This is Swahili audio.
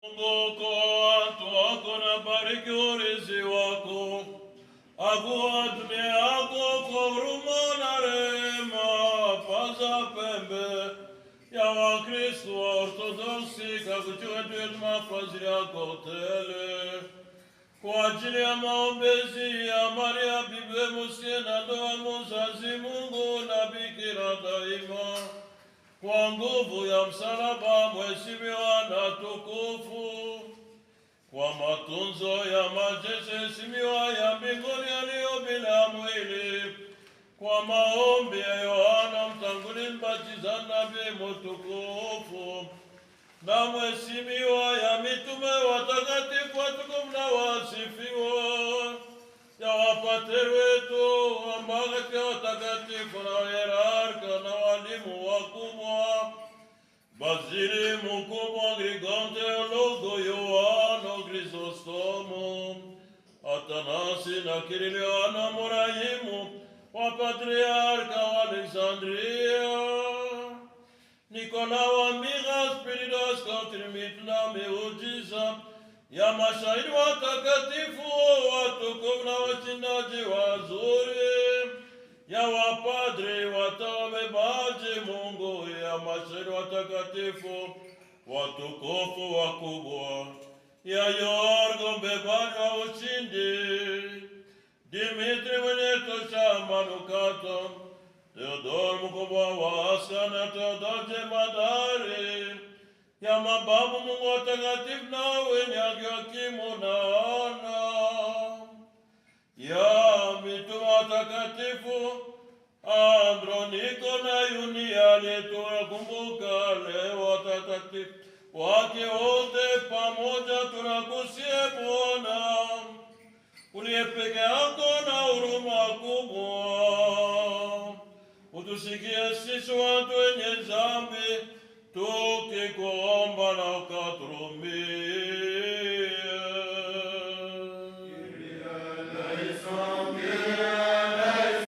Mungu kwa watu wako na bariki urithi wako, akuwatumie yako kwa huruma na rehema, paza pembe ya Wakristo wa Orthodoksi kakuchukua wetu mafadhili yako tele, kwa ajili ya maombezi ya Maria bibi Musie na ndoa muzazi Mungu na Bikira daima, kwa nguvu ya msalaba mheshimiwa na tukufu, kwa matunzo ya majeshi heshimiwa ya mbinguni yaliyo bila mwili, kwa maombi ya Yohana mtangulizi mbatiza nabii mtukufu, na mheshimiwa ya mitume watakatifu watukufu na wasifiwa, ya wapateri wetu ambagati watakatifu na hierarka na walimu wakubwa, Bazili mkubwa Grigon Theologo Yohano Grisostomo, Atanasi na Kirilio na Morahimu wa patriarka wa Alexandria, Nikola wa Miga Spiritus Contrimit na miujiza ya mashahidi watakatifu watukufu na wachindaji wazuri, ya wapadri watawabebaji Mungu, ya mashahidi watakatifu watukufu wakubwa, ya Yorgo mbebaji wa ushindi, Dimitri mwenye tosha manukato, Theodor mkubwa wa Aska na Theodor jemadari, ya mababu Mungu watakatifu na wenye Yoakimu na Ana, ya mitume watakatifu Androniko na Yunia tunakumbuka leo watakatifu wake wote pamoja, tunakusihi Bwana uliye peke yako na huruma kubwa, utusikie sisi watu wenye dhambi tukikuomba na ukaturuhusu